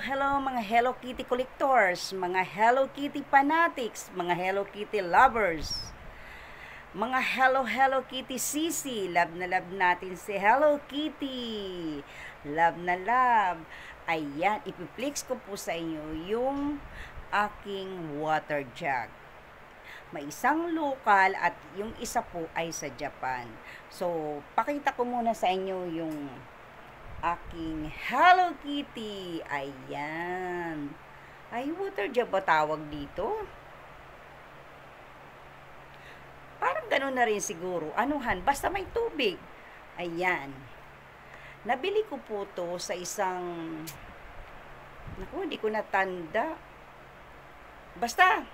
hello mga Hello Kitty collectors, mga Hello Kitty fanatics, mga Hello Kitty lovers, mga Hello Kitty sisi, love na love natin si Hello Kitty. Love na love. Ayan, ipiplex ko po sa inyo yung aking water jug. May isang local at yung isa po ay sa Japan. So, pakita ko muna sa inyo yung aking Hello Kitty. Ayan. Ay, water jug ba tawag dito? Parang gano'n na rin siguro. Anuhan, basta may tubig. Ayan. Nabili ko po to sa isang, naku, hindi ko natanda. Basta,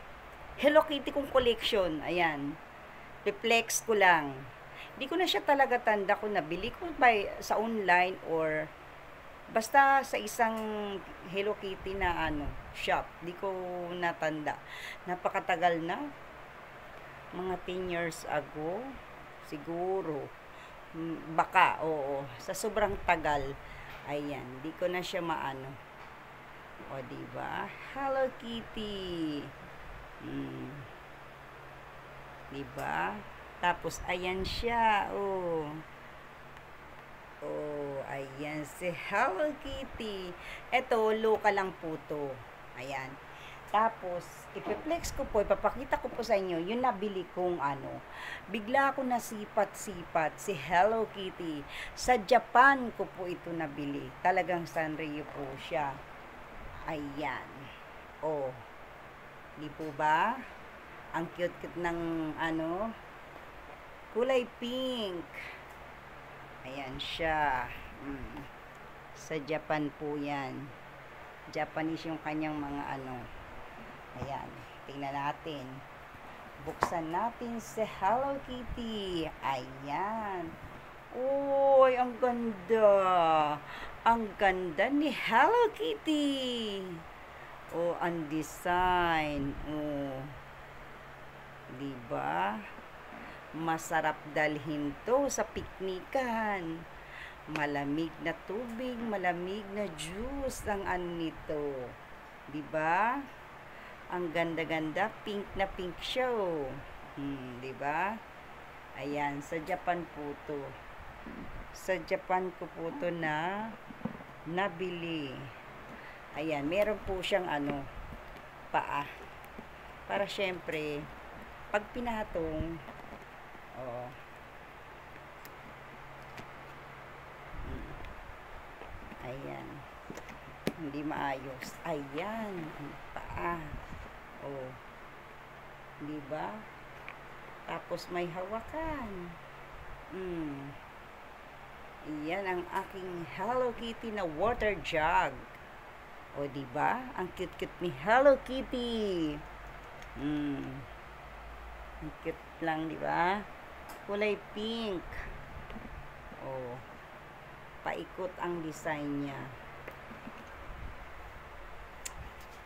Hello Kitty kong collection. Ayan. Reflex ko lang. Hindi ko na siya talaga tanda kung nabili ko sa online or basta sa isang Hello Kitty na shop. Hindi ko natanda. Napakatagal na. Mga 10 years ago. Siguro. Baka, oo. Sa sobrang tagal. Ayan. Hindi ko na siya maano. O, diba? Hello Kitty. Diba? Tapos, ayan siya. Oh. Oh, ayan si Hello Kitty. Ito, local lang po to. Ayan. Tapos, ipiplex ko po, ipapakita ko po sa inyo, yung nabili kong bigla ako nasipat-sipat si Hello Kitty. Sa Japan ko po ito nabili. Talagang Sanrio po siya. Ayan. Oh. Di po ba? Ang cute-cute ng kulay pink. Ayan siya. Sa Japan po yan. Japanese yung kanyang mga Ayan. Tingnan natin. Buksan natin si Hello Kitty. Ayan. Uy, ang ganda. Ang ganda ni Hello Kitty. Oh, ang design. Oh. Diba? Masarap dalhin to sa piknikan. Malamig na tubig, malamig na juice ang nito. Diba? Ang ganda-ganda, pink na pink siya. Diba? Ayan, sa Japan po to. Sa Japan ko po to na nabili. Ayan, meron po siyang paa. Para syempre, pag pinatong, ayan, hindi maayos. Ayan, ang paa. Oh, diba? Tapos may hawakan. Iyan ang aking Hello Kitty na water jug. O, diba? Ang cute-cute ni Hello Kitty. Ang cute lang, diba? Kulay pink. O, paikot ang design niya.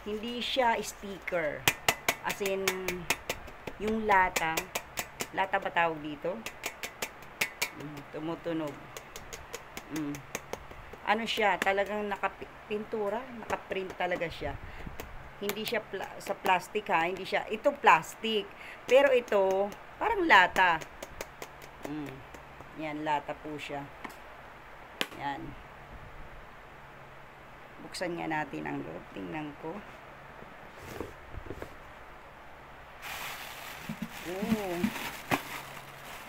Hindi siya sticker. As in, yung lata. Lata ba tawag dito? Tumutunog. Ano siya? Talagang nakapintura. Nakaprint talaga siya. Hindi siya sa plastic ha. Hindi siya. Ito plastic. Pero ito, parang lata. Yan, lata po siya. Yan. Buksan nga natin ang loob. Tingnan ko. Oh.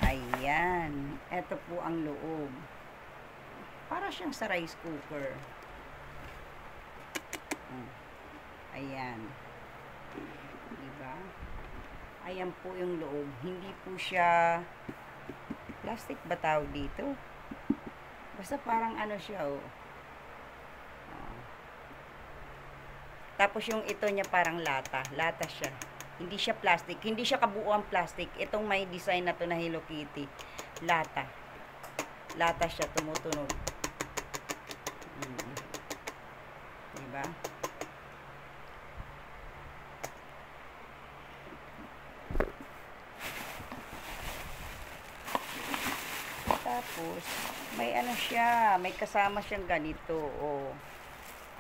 Ayan. Ito po ang loob. Para siyang sa rice cooker. Ayan. Diba? Ayan po yung loob. Hindi po siya plastic ba tawag dito? Basta parang siya, Tapos yung ito niya parang lata. Lata siya. Hindi siya plastic. Hindi siya kabuuan plastic. Itong may design na to na Hello Kitty. Lata. Lata siya. Tumutunog. Diba? Tapos, may siya. May kasama siyang ganito. Oh.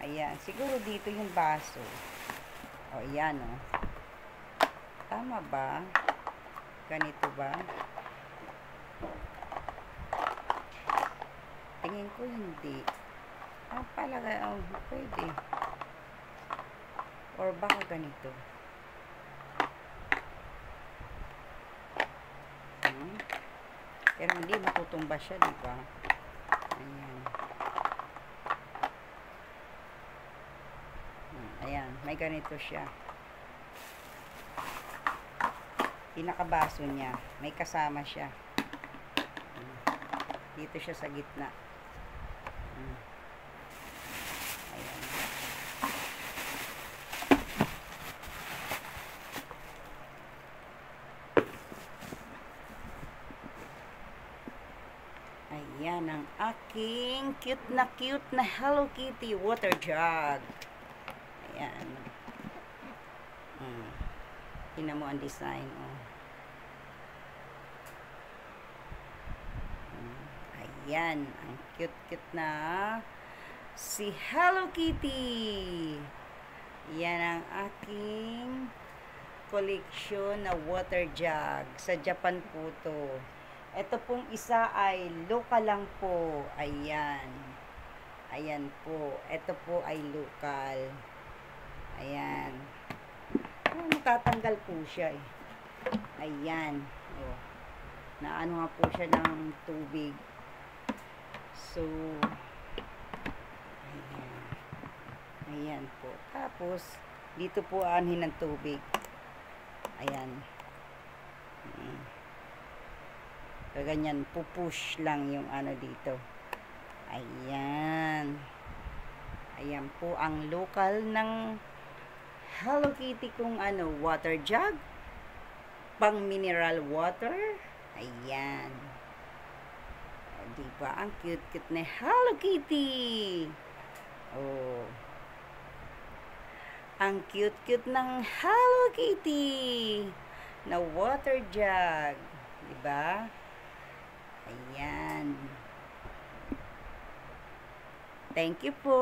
Ayan. Ayan. Siguro dito yung baso. O, ayan, o. Tama ba? Ganito ba? Tingin ko hindi. Palaga, pwede. Or baka ganito. Pero hindi matutumba siya, di ba? Ayan. Ayan, may ganito siya. Pinakabaso niya, may kasama siya. Dito siya sa gitna. Ayan. Ayan ang aking cute na Hello Kitty water jug. Ayan. Tingnan mo ang design. Ayan. Ang cute na si Hello Kitty. Yan ang aking koleksyon na water jug. Sa Japan po to. Ito pong isa ay local lang po. Ayan. Ayan po. Ito po ay local. Ayan. Natatanggal po siya eh. Ayan. Naano nga po siya ng tubig. So, ayan. Ayan po. Tapos, dito po aanhin ng tubig. Ayan. Ganyan, pupush lang yung ano dito. Ayan. Ayan po ang local ng Hello Kitty kung water jug. Pang mineral water. Ayan. Diba? Ang cute-cute na Hello Kitty. Ang cute-cute ng Hello Kitty na water jug. Diba? Ayan. Thank you po.